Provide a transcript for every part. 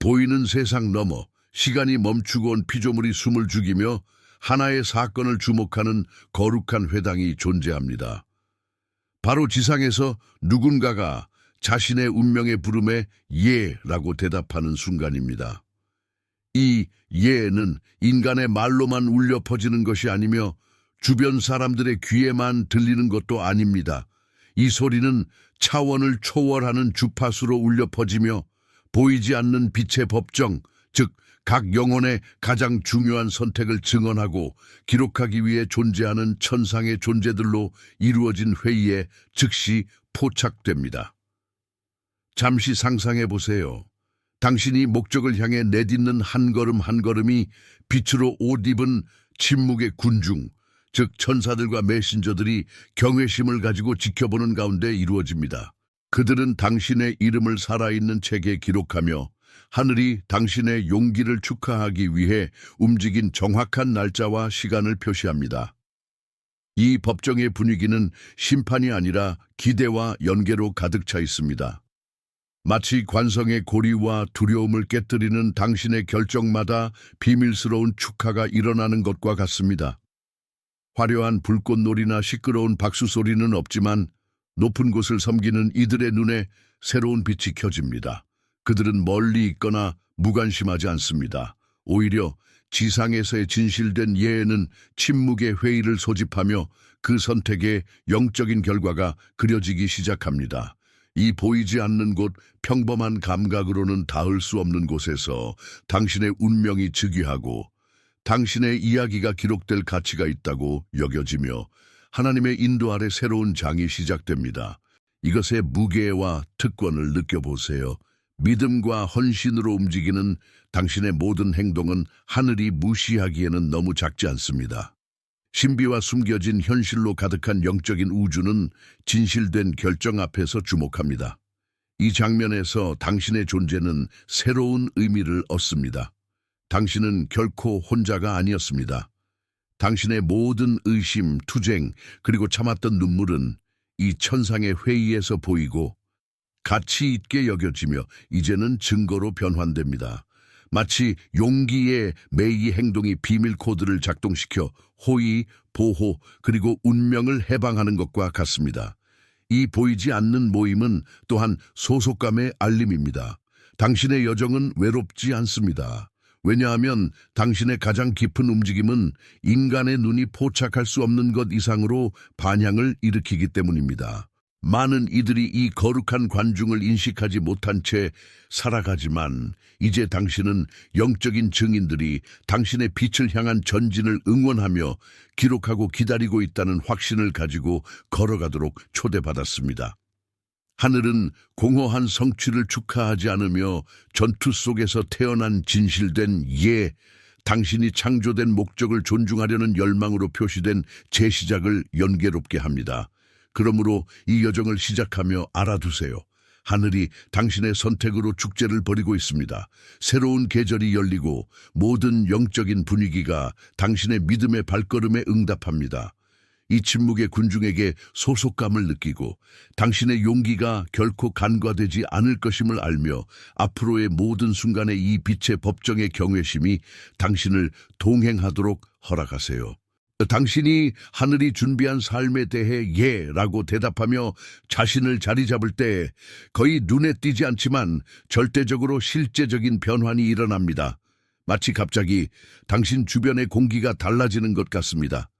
보이는 세상 너머 시간이 멈추고 온 피조물이 숨을 죽이며 하나의 사건을 주목하는 거룩한 회당이 존재합니다. 바로 지상에서 누군가가 자신의 운명의 부름에 예라고 대답하는 순간입니다. 이 예는 인간의 말로만 울려 퍼지는 것이 아니며 주변 사람들의 귀에만 들리는 것도 아닙니다. 이 소리는 차원을 초월하는 주파수로 울려 퍼지며 보이지 않는 빛의 법정, 즉 각 영혼의 가장 중요한 선택을 증언하고 기록하기 위해 존재하는 천상의 존재들로 이루어진 회의에 즉시 포착됩니다. 잠시 상상해 보세요. 당신이 목적을 향해 내딛는 한 걸음 한 걸음이 빛으로 옷 입은 침묵의 군중, 즉 천사들과 메신저들이 경외심을 가지고 지켜보는 가운데 이루어집니다. 그들은 당신의 이름을 살아있는 책에 기록하며 하늘이 당신의 용기를 축하하기 위해 움직인 정확한 날짜와 시간을 표시합니다. 이 법정의 분위기는 심판이 아니라 기대와 연계로 가득 차 있습니다. 마치 관성의 고리와 두려움을 깨뜨리는 당신의 결정마다 비밀스러운 축하가 일어나는 것과 같습니다. 화려한 불꽃놀이나 시끄러운 박수 소리는 없지만 높은 곳을 섬기는 이들의 눈에 새로운 빛이 켜집니다. 그들은 멀리 있거나 무관심하지 않습니다. 오히려 지상에서의 진실된 예에는 침묵의 회의를 소집하며 그 선택의 영적인 결과가 그려지기 시작합니다. 이 보이지 않는 곳, 평범한 감각으로는 닿을 수 없는 곳에서 당신의 운명이 즉위하고 당신의 이야기가 기록될 가치가 있다고 여겨지며 하나님의 인도 아래 새로운 장이 시작됩니다. 이것의 무게와 특권을 느껴보세요. 믿음과 헌신으로 움직이는 당신의 모든 행동은 하늘이 무시하기에는 너무 작지 않습니다. 신비와 숨겨진 현실로 가득한 영적인 우주는 진실된 결정 앞에서 주목합니다. 이 장면에서 당신의 존재는 새로운 의미를 얻습니다. 당신은 결코 혼자가 아니었습니다. 당신의 모든 의심, 투쟁, 그리고 참았던 눈물은 이 천상의 회의에서 보이고 가치 있게 여겨지며 이제는 증거로 변환됩니다. 마치 용기의 매이 행동이 비밀 코드를 작동시켜 호의, 보호, 그리고 운명을 해방하는 것과 같습니다. 이 보이지 않는 모임은 또한 소속감의 알림입니다. 당신의 여정은 외롭지 않습니다. 왜냐하면 당신의 가장 깊은 움직임은 인간의 눈이 포착할 수 없는 것 이상으로 반향을 일으키기 때문입니다. 많은 이들이 이 거룩한 관중을 인식하지 못한 채 살아가지만 이제 당신은 영적인 증인들이 당신의 빛을 향한 전진을 응원하며 기록하고 기다리고 있다는 확신을 가지고 걸어가도록 초대받았습니다. 하늘은 공허한 성취를 축하하지 않으며 전투 속에서 태어난 진실된 예, 당신이 창조된 목적을 존중하려는 열망으로 표시된 재시작을 연계롭게 합니다. 그러므로 이 여정을 시작하며 알아두세요. 하늘이 당신의 선택으로 축제를 벌이고 있습니다. 새로운 계절이 열리고 모든 영적인 분위기가 당신의 믿음의 발걸음에 응답합니다. 이 침묵의 군중에게 소속감을 느끼고 당신의 용기가 결코 간과되지 않을 것임을 알며 앞으로의 모든 순간에 이 빛의 법정의 경외심이 당신을 동행하도록 허락하세요. 당신이 하늘이 준비한 삶에 대해 예라고 대답하며 자신을 자리 잡을 때 거의 눈에 띄지 않지만 절대적으로 실제적인 변환이 일어납니다. 마치 갑자기 당신 주변의 공기가 달라지는 것 같습니다.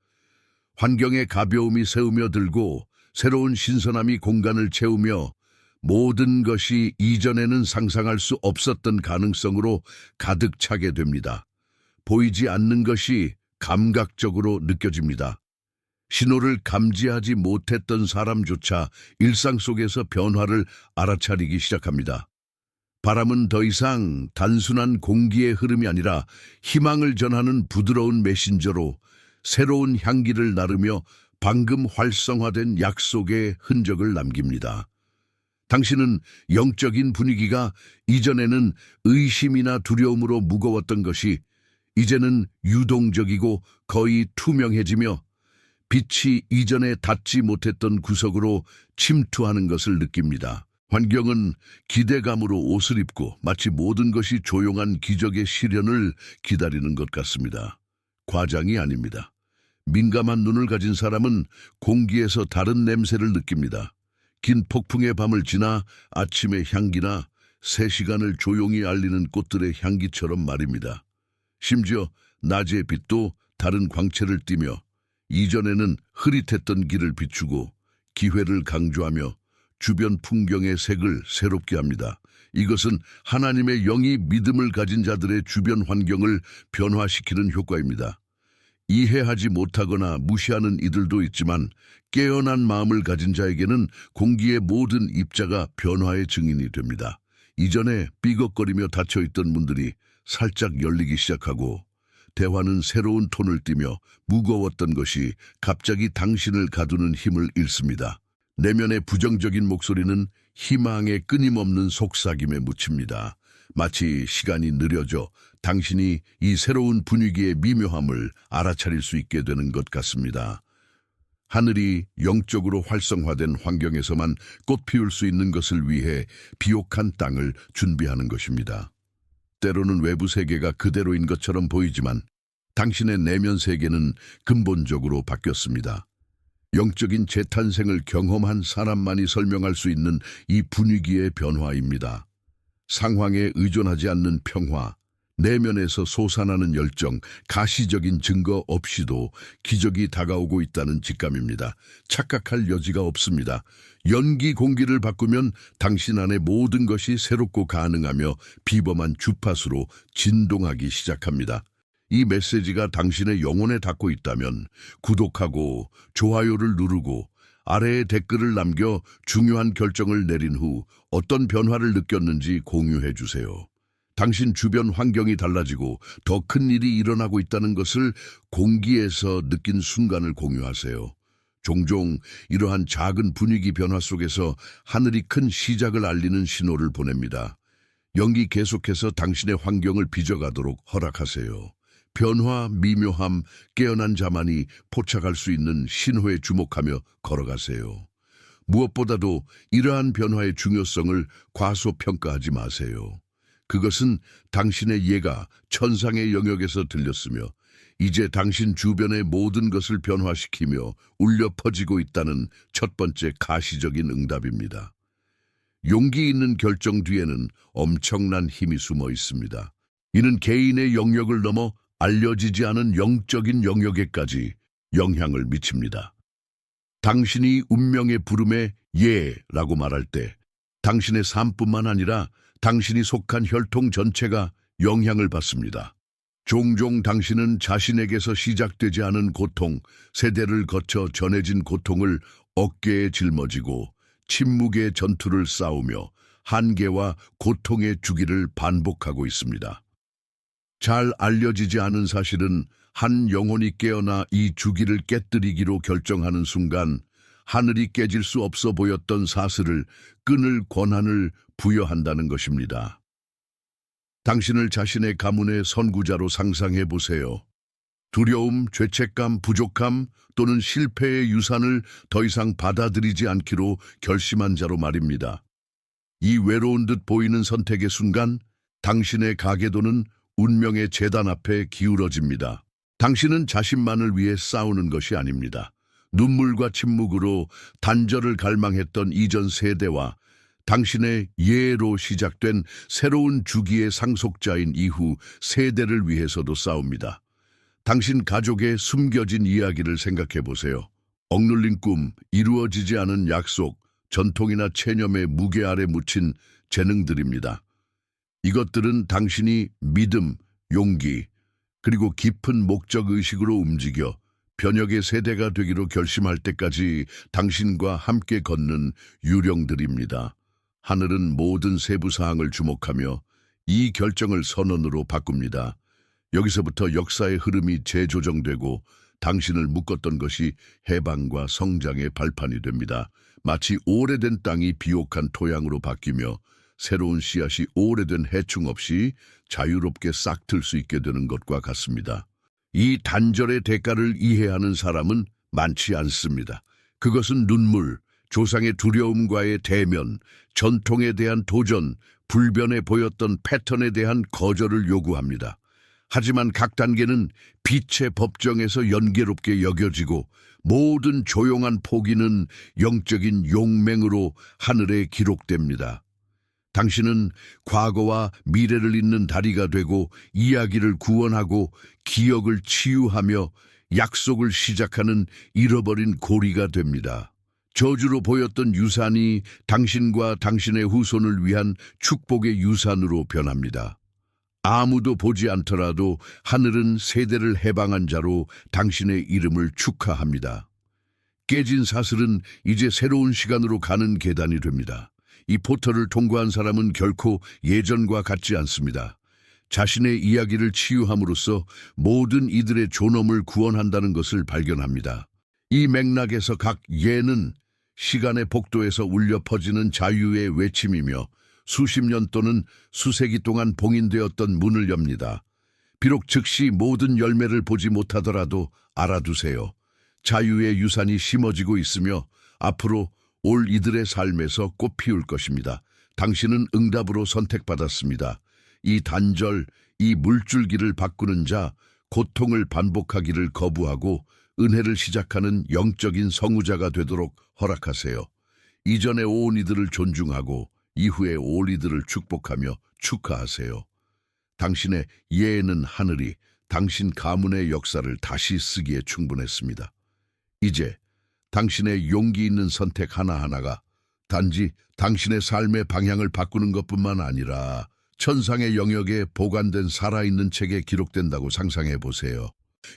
환경의 가벼움이 새우며들고 새로운 신선함이 공간을 채우며 모든 것이 이전에는 상상할 수 없었던 가능성으로 가득 차게 됩니다. 보이지 않는 것이 감각적으로 느껴집니다. 신호를 감지하지 못했던 사람조차 일상 속에서 변화를 알아차리기 시작합니다. 바람은 더 이상 단순한 공기의 흐름이 아니라 희망을 전하는 부드러운 메신저로 새로운 향기를 나르며 방금 활성화된 약속의 흔적을 남깁니다. 당신은 영적인 분위기가 이전에는 의심이나 두려움으로 무거웠던 것이 이제는 유동적이고 거의 투명해지며 빛이 이전에 닿지 못했던 구석으로 침투하는 것을 느낍니다. 환경은 기대감으로 옷을 입고 마치 모든 것이 조용한 기적의 실현을 기다리는 것 같습니다. 과장이 아닙니다. 민감한 눈을 가진 사람은 공기에서 다른 냄새를 느낍니다. 긴 폭풍의 밤을 지나 아침의 향기나 새 시간을 조용히 알리는 꽃들의 향기처럼 말입니다. 심지어 낮의 빛도 다른 광채를 띠며 이전에는 흐릿했던 길을 비추고 기회를 강조하며 주변 풍경의 색을 새롭게 합니다. 이것은 하나님의 영이 믿음을 가진 자들의 주변 환경을 변화시키는 효과입니다. 이해하지 못하거나 무시하는 이들도 있지만 깨어난 마음을 가진 자에게는 공기의 모든 입자가 변화의 증인이 됩니다. 이전에 삐걱거리며 닫혀있던 문들이 살짝 열리기 시작하고 대화는 새로운 톤을 띠며 무거웠던 것이 갑자기 당신을 가두는 힘을 잃습니다. 내면의 부정적인 목소리는 희망의 끊임없는 속삭임에 묻힙니다. 마치 시간이 느려져 당신이 이 새로운 분위기의 미묘함을 알아차릴 수 있게 되는 것 같습니다. 하늘이 영적으로 활성화된 환경에서만 꽃 피울 수 있는 것을 위해 비옥한 땅을 준비하는 것입니다. 때로는 외부 세계가 그대로인 것처럼 보이지만 당신의 내면 세계는 근본적으로 바뀌었습니다. 영적인 재탄생을 경험한 사람만이 설명할 수 있는 이 분위기의 변화입니다. 상황에 의존하지 않는 평화, 내면에서 솟아나는 열정, 가시적인 증거 없이도 기적이 다가오고 있다는 직감입니다. 착각할 여지가 없습니다. 연기 공기를 바꾸면 당신 안의 모든 것이 새롭고 가능하며 비범한 주파수로 진동하기 시작합니다. 이 메시지가 당신의 영혼에 닿고 있다면 구독하고 좋아요를 누르고 아래에 댓글을 남겨 중요한 결정을 내린 후 어떤 변화를 느꼈는지 공유해 주세요. 당신 주변 환경이 달라지고 더 큰 일이 일어나고 있다는 것을 공기에서 느낀 순간을 공유하세요. 종종 이러한 작은 분위기 변화 속에서 하늘이 큰 시작을 알리는 신호를 보냅니다. 영이 계속해서 당신의 환경을 빚어가도록 허락하세요. 변화, 미묘함, 깨어난 자만이 포착할 수 있는 신호에 주목하며 걸어가세요. 무엇보다도 이러한 변화의 중요성을 과소평가하지 마세요. 그것은 당신의 예가 천상의 영역에서 들렸으며 이제 당신 주변의 모든 것을 변화시키며 울려 퍼지고 있다는 첫 번째 가시적인 응답입니다. 용기 있는 결정 뒤에는 엄청난 힘이 숨어 있습니다. 이는 개인의 영역을 넘어 알려지지 않은 영적인 영역에까지 영향을 미칩니다. 당신이 운명의 부름에 예라고 말할 때 당신의 삶뿐만 아니라 당신이 속한 혈통 전체가 영향을 받습니다. 종종 당신은 자신에게서 시작되지 않은 고통, 세대를 거쳐 전해진 고통을 어깨에 짊어지고 침묵의 전투를 싸우며 한계와 고통의 주기를 반복하고 있습니다. 잘 알려지지 않은 사실은 한 영혼이 깨어나 이 주기를 깨뜨리기로 결정하는 순간 하늘이 깨질 수 없어 보였던 사슬을 끊을 권한을 부여한다는 것입니다. 당신을 자신의 가문의 선구자로 상상해 보세요. 두려움, 죄책감, 부족함 또는 실패의 유산을 더 이상 받아들이지 않기로 결심한 자로 말입니다. 이 외로운 듯 보이는 선택의 순간 당신의 가계도는 운명의 재단 앞에 기울어집니다. 당신은 자신만을 위해 싸우는 것이 아닙니다. 눈물과 침묵으로 단절을 갈망했던 이전 세대와 당신의 예로 시작된 새로운 주기의 상속자인 이후 세대를 위해서도 싸웁니다. 당신 가족의 숨겨진 이야기를 생각해 보세요. 억눌린 꿈, 이루어지지 않은 약속, 전통이나 체념의 무게 아래 묻힌 재능들입니다. 이것들은 당신이 믿음, 용기, 그리고 깊은 목적의식으로 움직여 변혁의 세대가 되기로 결심할 때까지 당신과 함께 걷는 유령들입니다. 하늘은 모든 세부 사항을 주목하며 이 결정을 선언으로 바꿉니다. 여기서부터 역사의 흐름이 재조정되고 당신을 묶었던 것이 해방과 성장의 발판이 됩니다. 마치 오래된 땅이 비옥한 토양으로 바뀌며 새로운 씨앗이 오래된 해충 없이 자유롭게 싹틀 수 있게 되는 것과 같습니다. 이 단절의 대가를 이해하는 사람은 많지 않습니다. 그것은 눈물, 조상의 두려움과의 대면, 전통에 대한 도전, 불변해 보였던 패턴에 대한 거절을 요구합니다. 하지만 각 단계는 빛의 법정에서 연계롭게 여겨지고 모든 조용한 포기는 영적인 용맹으로 하늘에 기록됩니다. 당신은 과거와 미래를 잇는 다리가 되고 이야기를 구원하고 기억을 치유하며 약속을 시작하는 잃어버린 고리가 됩니다. 저주로 보였던 유산이 당신과 당신의 후손을 위한 축복의 유산으로 변합니다. 아무도 보지 않더라도 하늘은 세대를 해방한 자로 당신의 이름을 축하합니다. 깨진 사슬은 이제 새로운 시간으로 가는 계단이 됩니다. 이 포털을 통과한 사람은 결코 예전과 같지 않습니다. 자신의 이야기를 치유함으로써 모든 이들의 존엄을 구원한다는 것을 발견합니다. 이 맥락에서 각 예는 시간의 복도에서 울려 퍼지는 자유의 외침이며 수십 년 또는 수세기 동안 봉인되었던 문을 엽니다. 비록 즉시 모든 열매를 보지 못하더라도 알아두세요. 자유의 유산이 심어지고 있으며 앞으로 올 이들의 삶에서 꽃 피울 것입니다. 당신은 응답으로 선택받았습니다. 이 단절, 이 물줄기를 바꾸는 자, 고통을 반복하기를 거부하고 은혜를 시작하는 영적인 성우자가 되도록 허락하세요. 이전에 온 이들을 존중하고 이후에 올 이들을 축복하며 축하하세요. 당신의 예는 하늘이 당신 가문의 역사를 다시 쓰기에 충분했습니다. 이제 당신의 용기 있는 선택 하나하나가 단지 당신의 삶의 방향을 바꾸는 것뿐만 아니라 천상의 영역에 보관된 살아있는 책에 기록된다고 상상해 보세요.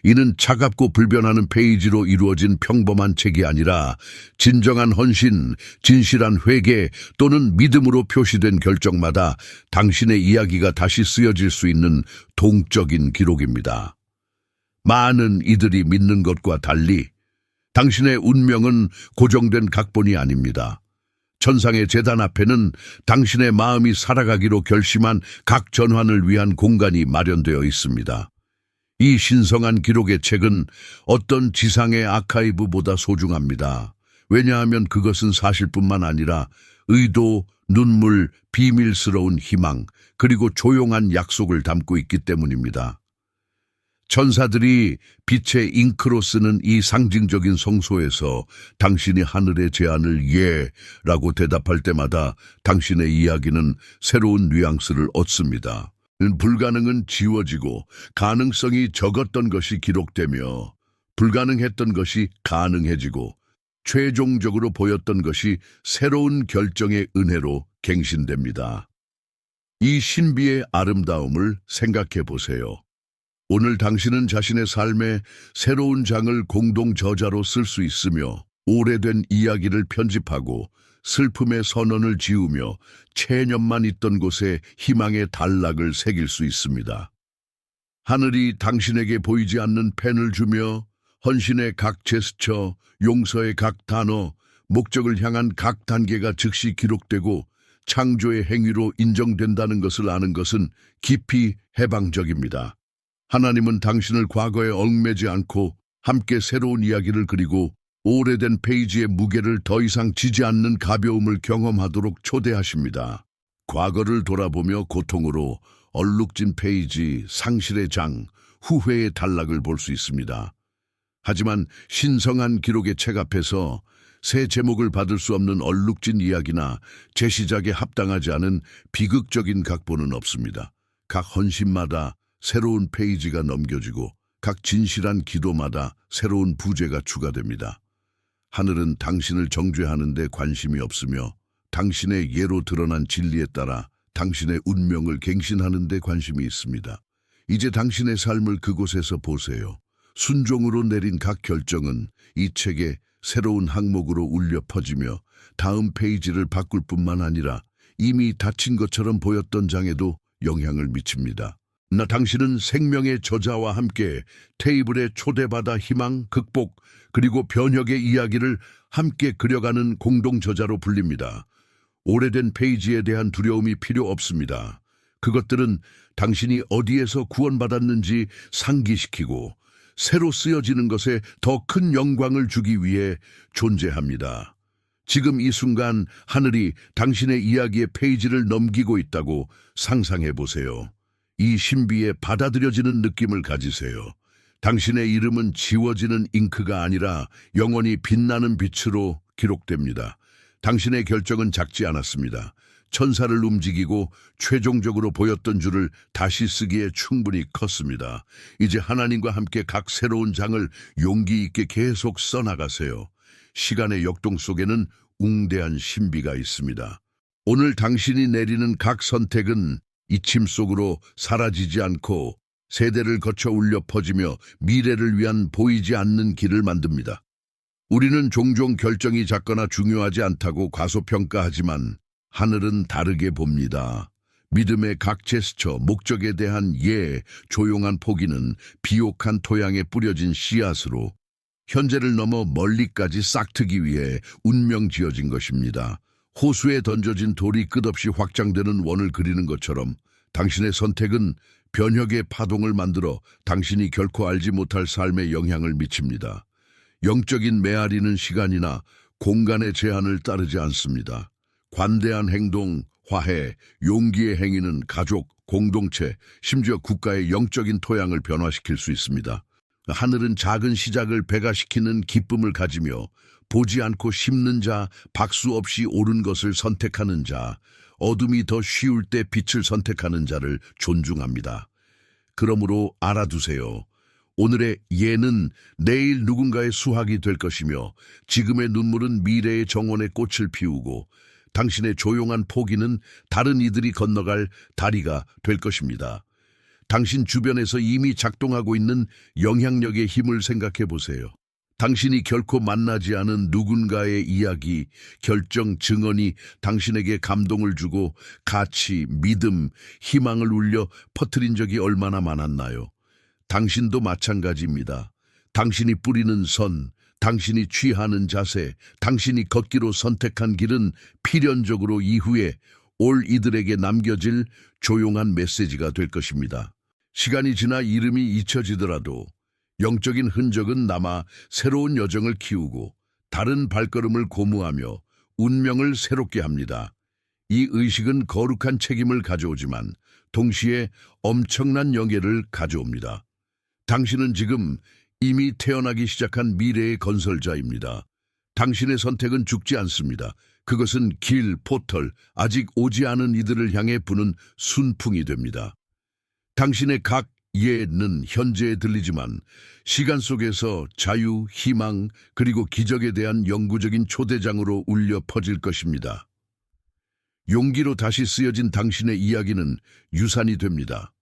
이는 차갑고 불변하는 페이지로 이루어진 평범한 책이 아니라 진정한 헌신, 진실한 회개 또는 믿음으로 표시된 결정마다 당신의 이야기가 다시 쓰여질 수 있는 동적인 기록입니다. 많은 이들이 믿는 것과 달리 당신의 운명은 고정된 각본이 아닙니다. 천상의 제단 앞에는 당신의 마음이 살아가기로 결심한 각 전환을 위한 공간이 마련되어 있습니다. 이 신성한 기록의 책은 어떤 지상의 아카이브보다 소중합니다. 왜냐하면 그것은 사실뿐만 아니라 의도, 눈물, 비밀스러운 희망, 그리고 조용한 약속을 담고 있기 때문입니다. 천사들이 빛의 잉크로 쓰는 이 상징적인 성소에서 당신이 하늘의 제안을 예라고 대답할 때마다 당신의 이야기는 새로운 뉘앙스를 얻습니다. 불가능은 지워지고 가능성이 적었던 것이 기록되며 불가능했던 것이 가능해지고 최종적으로 보였던 것이 새로운 결정의 은혜로 갱신됩니다. 이 신비의 아름다움을 생각해 보세요. 오늘 당신은 자신의 삶의 새로운 장을 공동 저자로 쓸 수 있으며 오래된 이야기를 편집하고 슬픔의 선언을 지우며 체념만 있던 곳에 희망의 단락을 새길 수 있습니다. 하늘이 당신에게 보이지 않는 펜을 주며 헌신의 각 제스처, 용서의 각 단어, 목적을 향한 각 단계가 즉시 기록되고 창조의 행위로 인정된다는 것을 아는 것은 깊이 해방적입니다. 하나님은 당신을 과거에 얽매지 않고 함께 새로운 이야기를 그리고 오래된 페이지의 무게를 더 이상 지지 않는 가벼움을 경험하도록 초대하십니다. 과거를 돌아보며 고통으로 얼룩진 페이지, 상실의 장, 후회의 단락을 볼 수 있습니다. 하지만 신성한 기록의 책 앞에서 새 제목을 받을 수 없는 얼룩진 이야기나 재시작에 합당하지 않은 비극적인 각본은 없습니다. 각 헌신마다 새로운 페이지가 넘겨지고 각 진실한 기도마다 새로운 부제가 추가됩니다. 하늘은 당신을 정죄하는 데 관심이 없으며 당신의 예로 드러난 진리에 따라 당신의 운명을 갱신하는 데 관심이 있습니다. 이제 당신의 삶을 그곳에서 보세요. 순종으로 내린 각 결정은 이 책의 새로운 항목으로 울려 퍼지며 다음 페이지를 바꿀 뿐만 아니라 이미 닫힌 것처럼 보였던 장에도 영향을 미칩니다. 당신은 생명의 저자와 함께 테이블에 초대받아 희망, 극복, 그리고 변혁의 이야기를 함께 그려가는 공동 저자로 불립니다. 오래된 페이지에 대한 두려움이 필요 없습니다. 그것들은 당신이 어디에서 구원받았는지 상기시키고 새로 쓰여지는 것에 더 큰 영광을 주기 위해 존재합니다. 지금 이 순간 하늘이 당신의 이야기의 페이지를 넘기고 있다고 상상해 보세요. 이 신비에 받아들여지는 느낌을 가지세요. 당신의 이름은 지워지는 잉크가 아니라 영원히 빛나는 빛으로 기록됩니다. 당신의 결정은 작지 않았습니다. 천사를 움직이고 최종적으로 보였던 줄을 다시 쓰기에 충분히 컸습니다. 이제 하나님과 함께 각 새로운 장을 용기 있게 계속 써나가세요. 시간의 역동 속에는 웅대한 신비가 있습니다. 오늘 당신이 내리는 각 선택은 잊힘 속으로 사라지지 않고 세대를 거쳐 울려 퍼지며 미래를 위한 보이지 않는 길을 만듭니다. 우리는 종종 결정이 작거나 중요하지 않다고 과소평가하지만 하늘은 다르게 봅니다. 믿음의 각 제스처, 목적에 대한 조용한 포기는 비옥한 토양에 뿌려진 씨앗으로 현재를 넘어 멀리까지 싹트기 위해 운명 지어진 것입니다. 호수에 던져진 돌이 끝없이 확장되는 원을 그리는 것처럼 당신의 선택은 변혁의 파동을 만들어 당신이 결코 알지 못할 삶에 영향을 미칩니다. 영적인 메아리는 시간이나 공간의 제한을 따르지 않습니다. 관대한 행동, 화해, 용기의 행위는 가족, 공동체, 심지어 국가의 영적인 토양을 변화시킬 수 있습니다. 하늘은 작은 시작을 배가시키는 기쁨을 가지며 보지 않고 심는 자, 박수 없이 옳은 것을 선택하는 자, 어둠이 더 쉬울 때 빛을 선택하는 자를 존중합니다. 그러므로 알아두세요. 오늘의 예는 내일 누군가의 수확이 될 것이며 지금의 눈물은 미래의 정원에 꽃을 피우고 당신의 조용한 포기는 다른 이들이 건너갈 다리가 될 것입니다. 당신 주변에서 이미 작동하고 있는 영향력의 힘을 생각해 보세요. 당신이 결코 만나지 않은 누군가의 이야기, 결정, 증언이 당신에게 감동을 주고 가치, 믿음, 희망을 울려 퍼뜨린 적이 얼마나 많았나요? 당신도 마찬가지입니다. 당신이 뿌리는 선, 당신이 취하는 자세, 당신이 걷기로 선택한 길은 필연적으로 이후에 올 이들에게 남겨질 조용한 메시지가 될 것입니다. 시간이 지나 이름이 잊혀지더라도 영적인 흔적은 남아 새로운 여정을 키우고 다른 발걸음을 고무하며 운명을 새롭게 합니다. 이 의식은 거룩한 책임을 가져오지만 동시에 엄청난 영예를 가져옵니다. 당신은 지금 이미 태어나기 시작한 미래의 건설자입니다. 당신의 선택은 죽지 않습니다. 그것은 길, 포털, 아직 오지 않은 이들을 향해 부는 순풍이 됩니다. 당신의 각 예는 현재에 들리지만 시간 속에서 자유, 희망, 그리고 기적에 대한 영구적인 초대장으로 울려 퍼질 것입니다. 용기로 다시 쓰여진 당신의 이야기는 유산이 됩니다.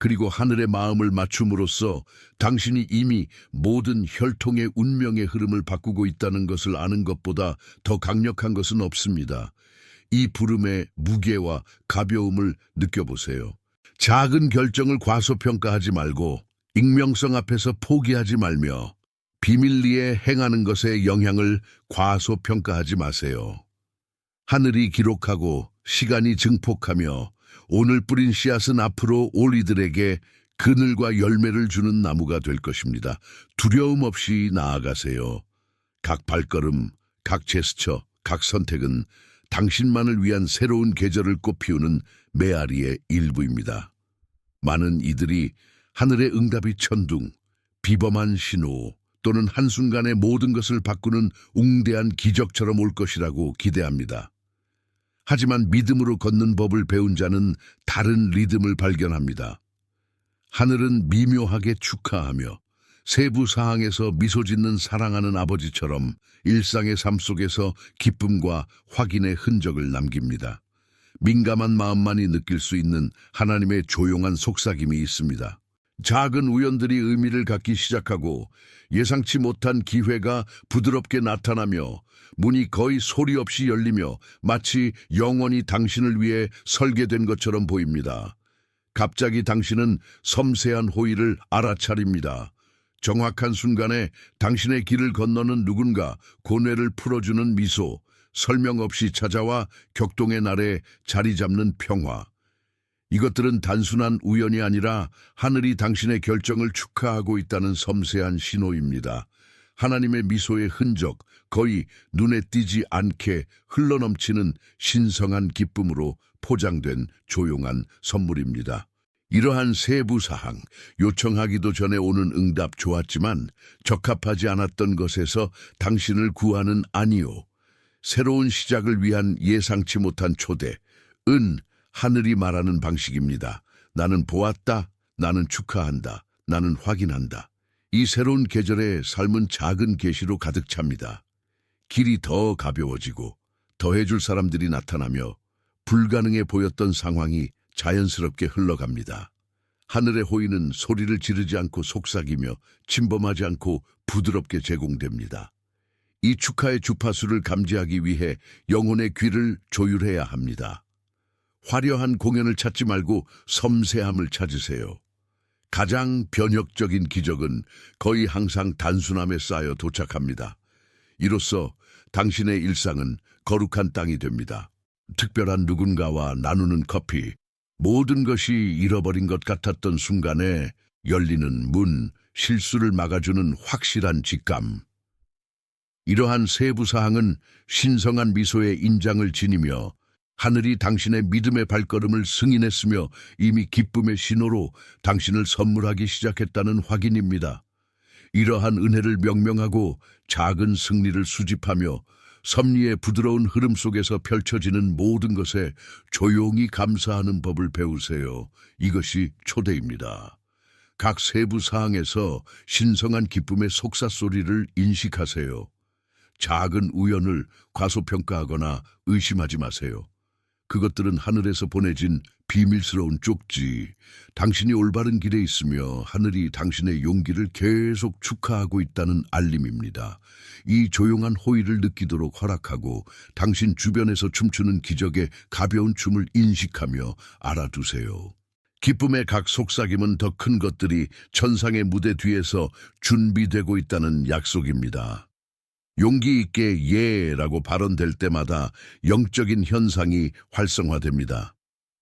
그리고 하늘의 마음을 맞춤으로써 당신이 이미 모든 혈통의 운명의 흐름을 바꾸고 있다는 것을 아는 것보다 더 강력한 것은 없습니다. 이 부름의 무게와 가벼움을 느껴보세요. 작은 결정을 과소평가하지 말고 익명성 앞에서 포기하지 말며 비밀리에 행하는 것의 영향을 과소평가하지 마세요. 하늘이 기록하고 시간이 증폭하며 오늘 뿌린 씨앗은 앞으로 올 이들에게 그늘과 열매를 주는 나무가 될 것입니다. 두려움 없이 나아가세요. 각 발걸음, 각 제스처, 각 선택은 당신만을 위한 새로운 계절을 꽃피우는 메아리의 일부입니다. 많은 이들이 하늘의 응답이 천둥, 비범한 신호 또는 한순간에 모든 것을 바꾸는 웅대한 기적처럼 올 것이라고 기대합니다. 하지만 믿음으로 걷는 법을 배운 자는 다른 리듬을 발견합니다. 하늘은 미묘하게 축하하며 세부 사항에서 미소 짓는 사랑하는 아버지처럼 일상의 삶 속에서 기쁨과 확인의 흔적을 남깁니다. 민감한 마음만이 느낄 수 있는 하나님의 조용한 속삭임이 있습니다. 작은 우연들이 의미를 갖기 시작하고 예상치 못한 기회가 부드럽게 나타나며 문이 거의 소리 없이 열리며 마치 영원히 당신을 위해 설계된 것처럼 보입니다. 갑자기 당신은 섬세한 호의를 알아차립니다. 정확한 순간에 당신의 길을 건너는 누군가 고뇌를 풀어주는 미소, 설명 없이 찾아와 격동의 날에 자리 잡는 평화. 이것들은 단순한 우연이 아니라 하늘이 당신의 결정을 축하하고 있다는 섬세한 신호입니다. 하나님의 미소의 흔적, 거의 눈에 띄지 않게 흘러넘치는 신성한 기쁨으로 포장된 조용한 선물입니다. 이러한 세부사항, 요청하기도 전에 오는 응답 좋았지만 적합하지 않았던 것에서 당신을 구하는 아니요. 새로운 시작을 위한 예상치 못한 초대, 하늘이 말하는 방식입니다. 나는 보았다, 나는 축하한다, 나는 확인한다. 이 새로운 계절의 삶은 작은 계시로 가득 찹니다. 길이 더 가벼워지고 더해줄 사람들이 나타나며 불가능해 보였던 상황이 자연스럽게 흘러갑니다. 하늘의 호의는 소리를 지르지 않고 속삭이며 침범하지 않고 부드럽게 제공됩니다. 이 축하의 주파수를 감지하기 위해 영혼의 귀를 조율해야 합니다. 화려한 공연을 찾지 말고 섬세함을 찾으세요. 가장 변혁적인 기적은 거의 항상 단순함에 쌓여 도착합니다. 이로써 당신의 일상은 거룩한 땅이 됩니다. 특별한 누군가와 나누는 커피, 모든 것이 잃어버린 것 같았던 순간에 열리는 문, 실수를 막아주는 확실한 직감. 이러한 세부사항은 신성한 미소의 인장을 지니며 하늘이 당신의 믿음의 발걸음을 승인했으며 이미 기쁨의 신호로 당신을 선물하기 시작했다는 확인입니다. 이러한 은혜를 명명하고 작은 승리를 수집하며 섭리의 부드러운 흐름 속에서 펼쳐지는 모든 것에 조용히 감사하는 법을 배우세요. 이것이 초대입니다. 각 세부 사항에서 신성한 기쁨의 속사소리를 인식하세요. 작은 우연을 과소평가하거나 의심하지 마세요. 그것들은 하늘에서 보내진 비밀스러운 쪽지. 당신이 올바른 길에 있으며 하늘이 당신의 용기를 계속 축하하고 있다는 알림입니다. 이 조용한 호의를 느끼도록 허락하고 당신 주변에서 춤추는 기적의 가벼운 춤을 인식하며 알아두세요. 기쁨의 각 속삭임은 더 큰 것들이 천상의 무대 뒤에서 준비되고 있다는 약속입니다. 용기 있게 예라고 발언될 때마다 영적인 현상이 활성화됩니다.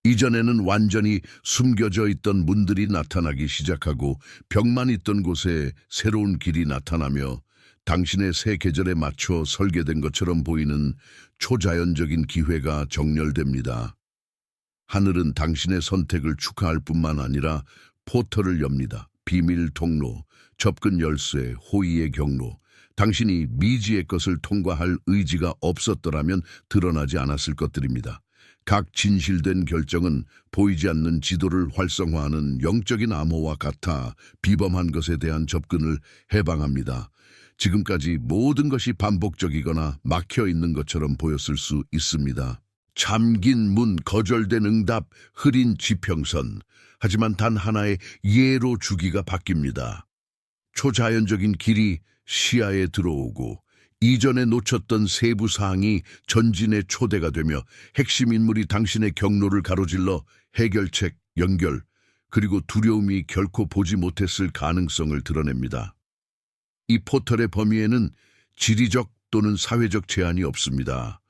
이전에는 완전히 숨겨져 있던 문들이 나타나기 시작하고 벽만 있던 곳에 새로운 길이 나타나며 당신의 새 계절에 맞춰 설계된 것처럼 보이는 초자연적인 기회가 정렬됩니다. 하늘은 당신의 선택을 축하할 뿐만 아니라 포털을 엽니다. 비밀 통로, 접근 열쇠, 호의의 경로. 당신이 미지의 것을 통과할 의지가 없었더라면 드러나지 않았을 것들입니다. 각 진실된 결정은 보이지 않는 지도를 활성화하는 영적인 암호와 같아 비범한 것에 대한 접근을 해방합니다. 지금까지 모든 것이 반복적이거나 막혀 있는 것처럼 보였을 수 있습니다. 잠긴 문, 거절된 응답, 흐린 지평선. 하지만 단 하나의 예로 주기가 바뀝니다. 초자연적인 길이 시야에 들어오고 이전에 놓쳤던 세부 사항이 전진의 초대가 되며 핵심 인물이 당신의 경로를 가로질러 해결책, 연결, 그리고 두려움이 결코 보지 못했을 가능성을 드러냅니다. 이 포털의 범위에는 지리적 또는 사회적 제한이 없습니다.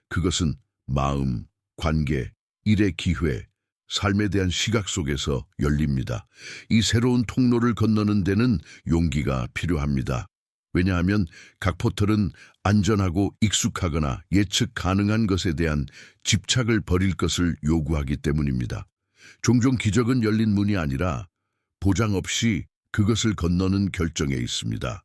그것은 마음, 관계, 일의 기회, 삶에 대한 시각 속에서 열립니다. 이 새로운 통로를 건너는 데는 용기가 필요합니다. 왜냐하면 각 포털은 안전하고 익숙하거나 예측 가능한 것에 대한 집착을 버릴 것을 요구하기 때문입니다. 종종 기적은 열린 문이 아니라 보장 없이 그것을 건너는 결정에 있습니다.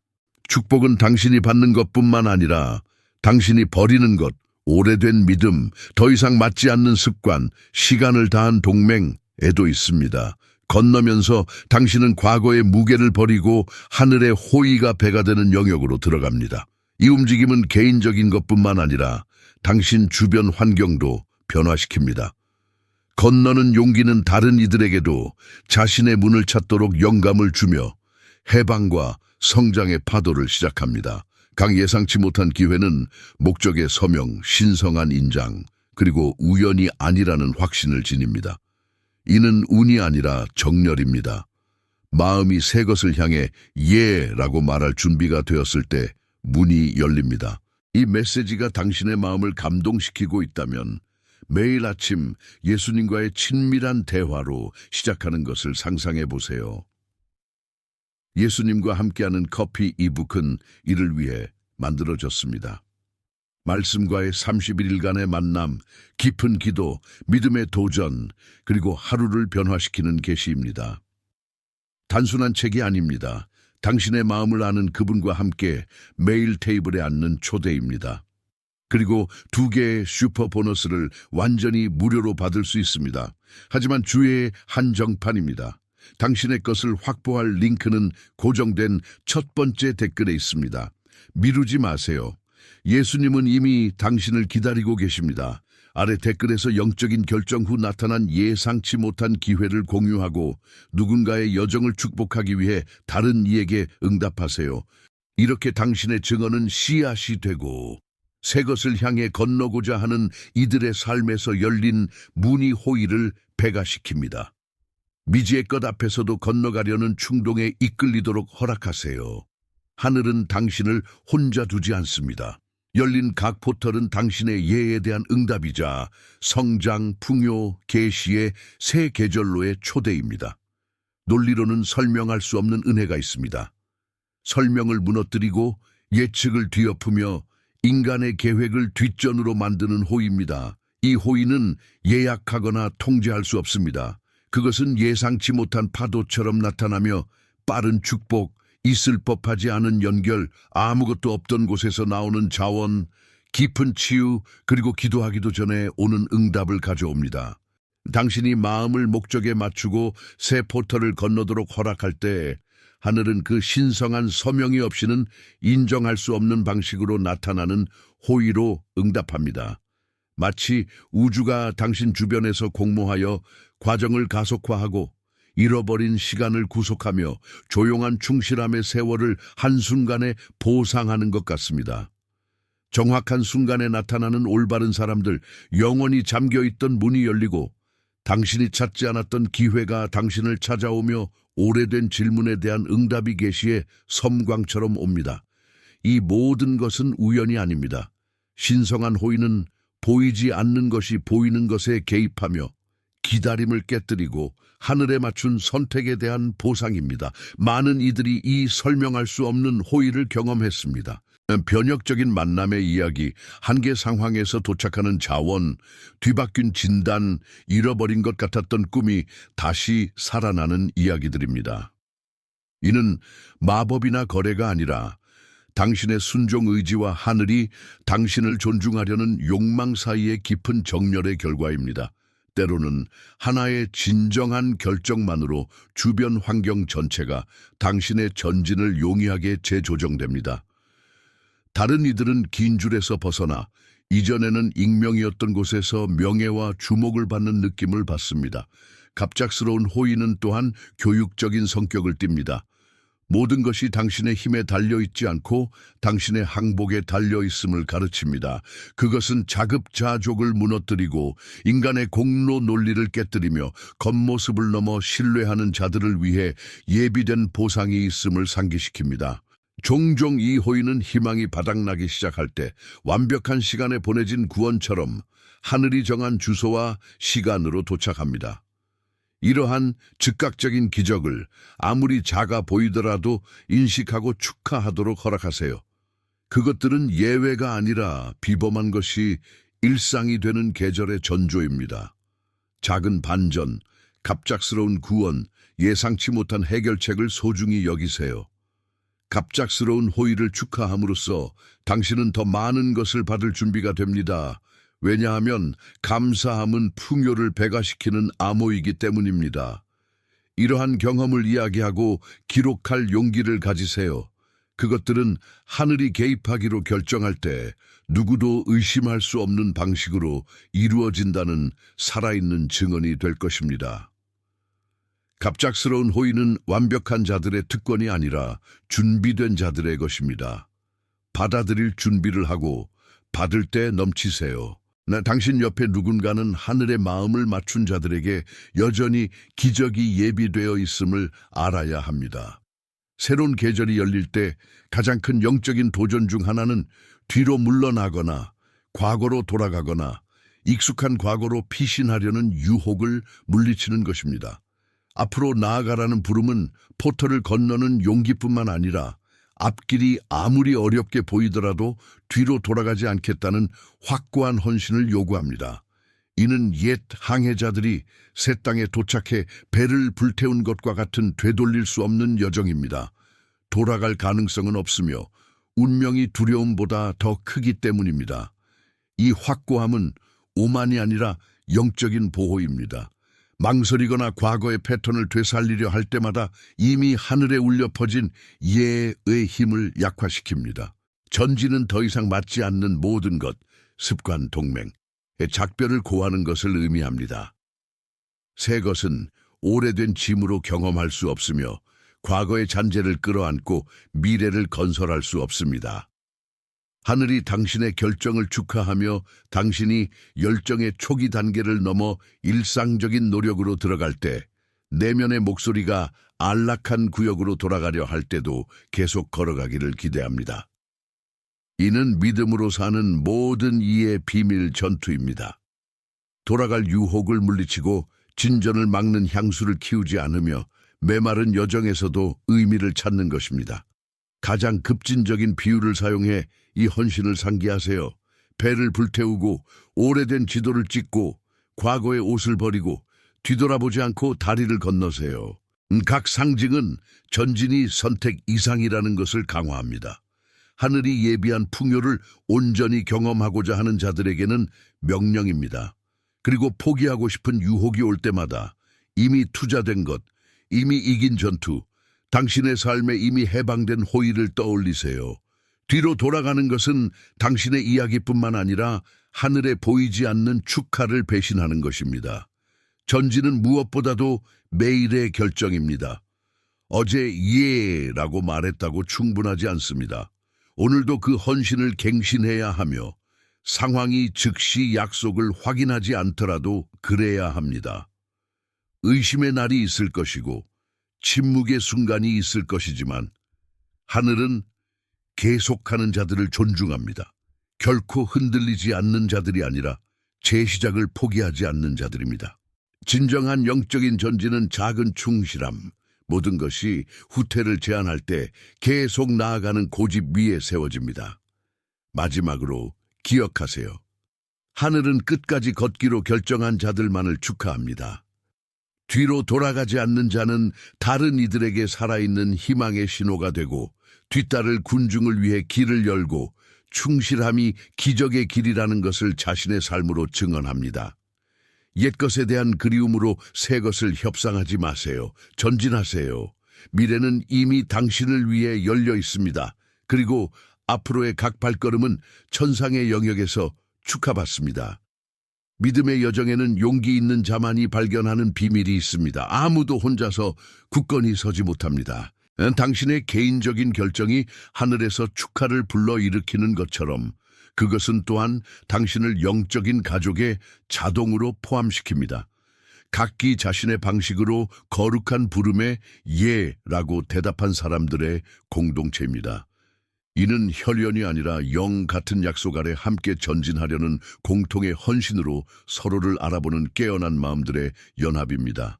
축복은 당신이 받는 것뿐만 아니라 당신이 버리는 것, 오래된 믿음, 더 이상 맞지 않는 습관, 시간을 다한 동맹에도 있습니다. 건너면서 당신은 과거의 무게를 버리고 하늘의 호의가 배가 되는 영역으로 들어갑니다. 이 움직임은 개인적인 것뿐만 아니라 당신 주변 환경도 변화시킵니다. 건너는 용기는 다른 이들에게도 자신의 문을 찾도록 영감을 주며 해방과 성장의 파도를 시작합니다. 각 예상치 못한 기회는 목적의 서명, 신성한 인장, 그리고 우연이 아니라는 확신을 지닙니다. 이는 운이 아니라 정렬입니다. 마음이 새 것을 향해 예라고 말할 준비가 되었을 때 문이 열립니다. 이 메시지가 당신의 마음을 감동시키고 있다면 매일 아침 예수님과의 친밀한 대화로 시작하는 것을 상상해 보세요. 예수님과 함께하는 커피 이북은 이를 위해 만들어졌습니다. 말씀과의 31일간의 만남, 깊은 기도, 믿음의 도전, 그리고 하루를 변화시키는 계시입니다. 단순한 책이 아닙니다. 당신의 마음을 아는 그분과 함께 매일 테이블에 앉는 초대입니다. 그리고 2개의 슈퍼 보너스를 완전히 무료로 받을 수 있습니다. 하지만 주의 한정판입니다. 당신의 것을 확보할 링크는 고정된 첫 번째 댓글에 있습니다. 미루지 마세요. 예수님은 이미 당신을 기다리고 계십니다. 아래 댓글에서 영적인 결정 후 나타난 예상치 못한 기회를 공유하고 누군가의 여정을 축복하기 위해 다른 이에게 응답하세요. 이렇게 당신의 증언은 씨앗이 되고 새 것을 향해 건너고자 하는 이들의 삶에서 열린 문이 호의를 배가시킵니다. 미지의 것 앞에서도 건너가려는 충동에 이끌리도록 허락하세요. 하늘은 당신을 혼자 두지 않습니다. 열린 각 포털은 당신의 예에 대한 응답이자 성장, 풍요, 계시의 새 계절로의 초대입니다. 논리로는 설명할 수 없는 은혜가 있습니다. 설명을 무너뜨리고 예측을 뒤엎으며 인간의 계획을 뒷전으로 만드는 호의입니다. 이 호의는 예약하거나 통제할 수 없습니다. 그것은 예상치 못한 파도처럼 나타나며 빠른 축복, 있을 법하지 않은 연결, 아무것도 없던 곳에서 나오는 자원, 깊은 치유, 그리고 기도하기도 전에 오는 응답을 가져옵니다. 당신이 마음을 목적에 맞추고 새 포털을 건너도록 허락할 때 하늘은 그 신성한 서명이 없이는 인정할 수 없는 방식으로 나타나는 호의로 응답합니다. 마치 우주가 당신 주변에서 공모하여 과정을 가속화하고 잃어버린 시간을 구속하며 조용한 충실함의 세월을 한순간에 보상하는 것 같습니다. 정확한 순간에 나타나는 올바른 사람들, 영원히 잠겨있던 문이 열리고 당신이 찾지 않았던 기회가 당신을 찾아오며 오래된 질문에 대한 응답이 계시에 섬광처럼 옵니다. 이 모든 것은 우연이 아닙니다. 신성한 호의는 보이지 않는 것이 보이는 것에 개입하며 기다림을 깨뜨리고 하늘에 맞춘 선택에 대한 보상입니다. 많은 이들이 이 설명할 수 없는 호의를 경험했습니다. 변혁적인 만남의 이야기, 한계 상황에서 도착하는 자원, 뒤바뀐 진단, 잃어버린 것 같았던 꿈이 다시 살아나는 이야기들입니다. 이는 마법이나 거래가 아니라 당신의 순종 의지와 하늘이 당신을 존중하려는 욕망 사이의 깊은 정열의 결과입니다. 때로는 하나의 진정한 결정만으로 주변 환경 전체가 당신의 전진을 용이하게 재조정됩니다. 다른 이들은 긴 줄에서 벗어나 이전에는 익명이었던 곳에서 명예와 주목을 받는 느낌을 받습니다. 갑작스러운 호의는 또한 교육적인 성격을 띱니다. 모든 것이 당신의 힘에 달려있지 않고 당신의 항복에 달려있음을 가르칩니다. 그것은 자급자족을 무너뜨리고 인간의 공로 논리를 깨뜨리며 겉모습을 넘어 신뢰하는 자들을 위해 예비된 보상이 있음을 상기시킵니다. 종종 이 호의는 희망이 바닥나기 시작할 때 완벽한 시간에 보내진 구원처럼 하늘이 정한 주소와 시간으로 도착합니다. 이러한 즉각적인 기적을 아무리 작아 보이더라도 인식하고 축하하도록 허락하세요. 그것들은 예외가 아니라 비범한 것이 일상이 되는 계절의 전조입니다. 작은 반전, 갑작스러운 구원, 예상치 못한 해결책을 소중히 여기세요. 갑작스러운 호의를 축하함으로써 당신은 더 많은 것을 받을 준비가 됩니다. 왜냐하면 감사함은 풍요를 배가시키는 암호이기 때문입니다. 이러한 경험을 이야기하고 기록할 용기를 가지세요. 그것들은 하늘이 개입하기로 결정할 때 누구도 의심할 수 없는 방식으로 이루어진다는 살아있는 증언이 될 것입니다. 갑작스러운 호의는 완벽한 자들의 특권이 아니라 준비된 자들의 것입니다. 받아들일 준비를 하고 받을 때 넘치세요. 당신 옆에 누군가는 하늘의 마음을 맞춘 자들에게 여전히 기적이 예비되어 있음을 알아야 합니다. 새로운 계절이 열릴 때 가장 큰 영적인 도전 중 하나는 뒤로 물러나거나 과거로 돌아가거나 익숙한 과거로 피신하려는 유혹을 물리치는 것입니다. 앞으로 나아가라는 부름은 포터를 건너는 용기뿐만 아니라 앞길이 아무리 어렵게 보이더라도 뒤로 돌아가지 않겠다는 확고한 헌신을 요구합니다. 이는 옛 항해자들이 새 땅에 도착해 배를 불태운 것과 같은 되돌릴 수 없는 여정입니다. 돌아갈 가능성은 없으며 운명이 두려움보다 더 크기 때문입니다. 이 확고함은 오만이 아니라 영적인 보호입니다. 망설이거나 과거의 패턴을 되살리려 할 때마다 이미 하늘에 울려 퍼진 예의 힘을 약화시킵니다. 전진은 더 이상 맞지 않는 모든 것, 습관, 동맹, 작별을 고하는 것을 의미합니다. 새 것은 오래된 짐으로 경험할 수 없으며 과거의 잔재를 끌어안고 미래를 건설할 수 없습니다. 하늘이 당신의 결정을 축하하며 당신이 열정의 초기 단계를 넘어 일상적인 노력으로 들어갈 때 내면의 목소리가 안락한 구역으로 돌아가려 할 때도 계속 걸어가기를 기대합니다. 이는 믿음으로 사는 모든 이의 비밀 전투입니다. 돌아갈 유혹을 물리치고 진전을 막는 향수를 키우지 않으며 메마른 여정에서도 의미를 찾는 것입니다. 가장 급진적인 비유를 사용해 이 헌신을 상기하세요. 배를 불태우고 오래된 지도를 찢고 과거의 옷을 버리고 뒤돌아보지 않고 다리를 건너세요. 각 상징은 전진이 선택 이상이라는 것을 강화합니다. 하늘이 예비한 풍요를 온전히 경험하고자 하는 자들에게는 명령입니다. 그리고 포기하고 싶은 유혹이 올 때마다 이미 투자된 것, 이미 이긴 전투, 당신의 삶에 이미 해방된 호의를 떠올리세요. 뒤로 돌아가는 것은 당신의 이야기뿐만 아니라 하늘에 보이지 않는 축하를 배신하는 것입니다. 전진은 무엇보다도 매일의 결정입니다. 어제 예라고 말했다고 충분하지 않습니다. 오늘도 그 헌신을 갱신해야 하며 상황이 즉시 약속을 확인하지 않더라도 그래야 합니다. 의심의 날이 있을 것이고 침묵의 순간이 있을 것이지만 하늘은 계속하는 자들을 존중합니다. 결코 흔들리지 않는 자들이 아니라 재시작을 포기하지 않는 자들입니다. 진정한 영적인 전진은 작은 충실함, 모든 것이 후퇴를 제한할 때 계속 나아가는 고집 위에 세워집니다. 마지막으로 기억하세요. 하늘은 끝까지 걷기로 결정한 자들만을 축하합니다. 뒤로 돌아가지 않는 자는 다른 이들에게 살아있는 희망의 신호가 되고 뒤따를 군중을 위해 길을 열고 충실함이 기적의 길이라는 것을 자신의 삶으로 증언합니다. 옛것에 대한 그리움으로 새 것을 협상하지 마세요. 전진하세요. 미래는 이미 당신을 위해 열려 있습니다. 그리고 앞으로의 각 발걸음은 천상의 영역에서 축하받습니다. 믿음의 여정에는 용기 있는 자만이 발견하는 비밀이 있습니다. 아무도 혼자서 굳건히 서지 못합니다. 당신의 개인적인 결정이 하늘에서 축하를 불러일으키는 것처럼 그것은 또한 당신을 영적인 가족에 자동으로 포함시킵니다. 각기 자신의 방식으로 거룩한 부름에 예라고 대답한 사람들의 공동체입니다. 이는 혈연이 아니라 영 같은 약속 아래 함께 전진하려는 공통의 헌신으로 서로를 알아보는 깨어난 마음들의 연합입니다.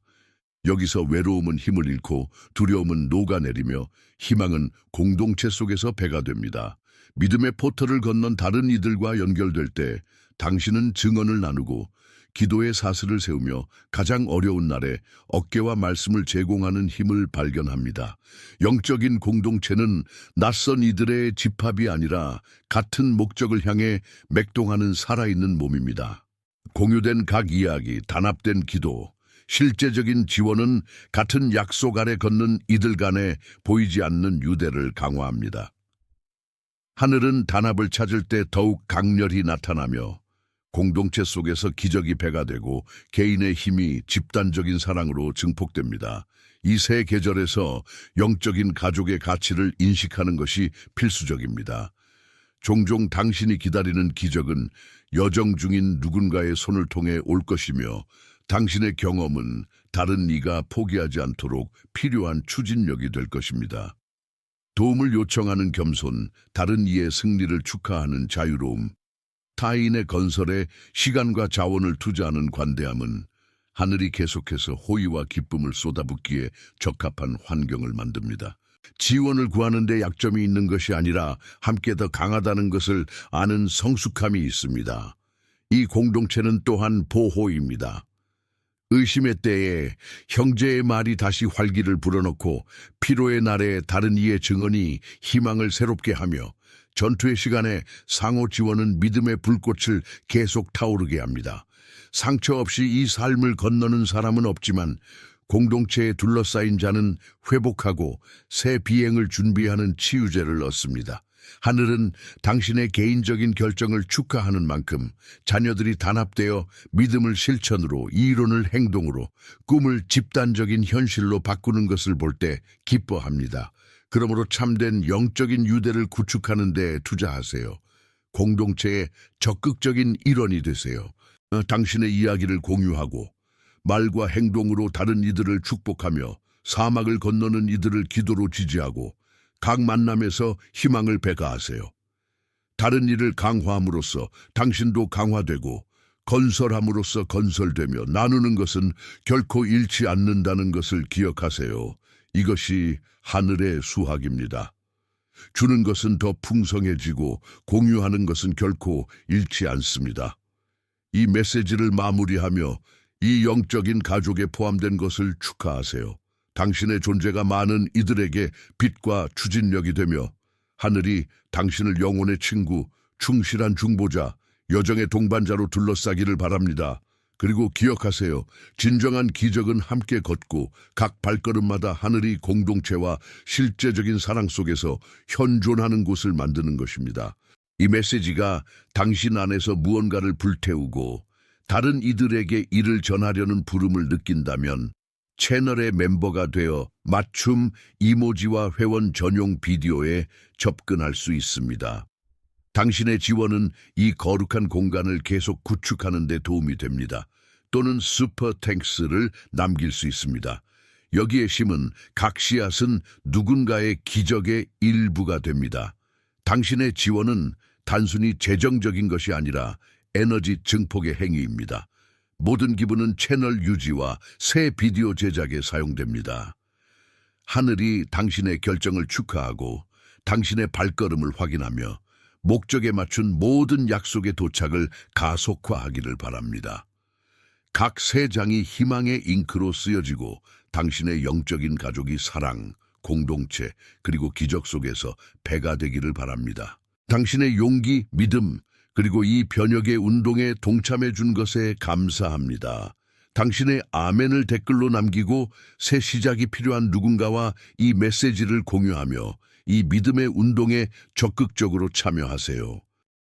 여기서 외로움은 힘을 잃고 두려움은 녹아내리며 희망은 공동체 속에서 배가 됩니다. 믿음의 포터를 건넌 다른 이들과 연결될 때 당신은 증언을 나누고 기도의 사슬을 세우며 가장 어려운 날에 어깨와 말씀을 제공하는 힘을 발견합니다. 영적인 공동체는 낯선 이들의 집합이 아니라 같은 목적을 향해 맥동하는 살아있는 몸입니다. 공유된 각 이야기, 단합된 기도, 실제적인 지원은 같은 약속 아래 걷는 이들 간에 보이지 않는 유대를 강화합니다. 하늘은 단합을 찾을 때 더욱 강렬히 나타나며 공동체 속에서 기적이 배가 되고 개인의 힘이 집단적인 사랑으로 증폭됩니다. 이 새 계절에서 영적인 가족의 가치를 인식하는 것이 필수적입니다. 종종 당신이 기다리는 기적은 여정 중인 누군가의 손을 통해 올 것이며 당신의 경험은 다른 이가 포기하지 않도록 필요한 추진력이 될 것입니다. 도움을 요청하는 겸손, 다른 이의 승리를 축하하는 자유로움, 타인의 건설에 시간과 자원을 투자하는 관대함은 하늘이 계속해서 호의와 기쁨을 쏟아붓기에 적합한 환경을 만듭니다. 지원을 구하는 데 약점이 있는 것이 아니라 함께 더 강하다는 것을 아는 성숙함이 있습니다. 이 공동체는 또한 보호입니다. 의심의 때에 형제의 말이 다시 활기를 불어넣고 피로의 날에 다른 이의 증언이 희망을 새롭게 하며 전투의 시간에 상호 지원은 믿음의 불꽃을 계속 타오르게 합니다. 상처 없이 이 삶을 건너는 사람은 없지만 공동체에 둘러싸인 자는 회복하고 새 비행을 준비하는 치유제를 얻습니다. 하늘은 당신의 개인적인 결정을 축하하는 만큼 자녀들이 단합되어 믿음을 실천으로, 이론을 행동으로, 꿈을 집단적인 현실로 바꾸는 것을 볼 때 기뻐합니다. 그러므로 참된 영적인 유대를 구축하는 데 투자하세요. 공동체의 적극적인 일원이 되세요. 당신의 이야기를 공유하고 말과 행동으로 다른 이들을 축복하며 사막을 건너는 이들을 기도로 지지하고 각 만남에서 희망을 배가하세요. 다른 이를 강화함으로써 당신도 강화되고 건설함으로써 건설되며 나누는 것은 결코 잃지 않는다는 것을 기억하세요. 이것이 하늘의 수학입니다. 주는 것은 더 풍성해지고 공유하는 것은 결코 잃지 않습니다. 이 메시지를 마무리하며 이 영적인 가족에 포함된 것을 축하하세요. 당신의 존재가 많은 이들에게 빛과 추진력이 되며 하늘이 당신을 영혼의 친구, 충실한 중보자, 여정의 동반자로 둘러싸기를 바랍니다. 그리고 기억하세요. 진정한 기적은 함께 걷고 각 발걸음마다 하늘이 공동체와 실제적인 사랑 속에서 현존하는 곳을 만드는 것입니다. 이 메시지가 당신 안에서 무언가를 불태우고 다른 이들에게 이를 전하려는 부름을 느낀다면 채널의 멤버가 되어 맞춤 이모지와 회원 전용 비디오에 접근할 수 있습니다. 당신의 지원은 이 거룩한 공간을 계속 구축하는 데 도움이 됩니다. 또는 슈퍼 탱크스를 남길 수 있습니다. 여기에 심은 각 씨앗은 누군가의 기적의 일부가 됩니다. 당신의 지원은 단순히 재정적인 것이 아니라 에너지 증폭의 행위입니다. 모든 기부는 채널 유지와 새 비디오 제작에 사용됩니다. 하늘이 당신의 결정을 축하하고 당신의 발걸음을 확인하며 목적에 맞춘 모든 약속의 도착을 가속화하기를 바랍니다. 각 세 장이 희망의 잉크로 쓰여지고 당신의 영적인 가족이 사랑, 공동체, 그리고 기적 속에서 배가 되기를 바랍니다. 당신의 용기, 믿음, 그리고 이 변혁의 운동에 동참해 준 것에 감사합니다. 당신의 아멘을 댓글로 남기고 새 시작이 필요한 누군가와 이 메시지를 공유하며 이 믿음의 운동에 적극적으로 참여하세요.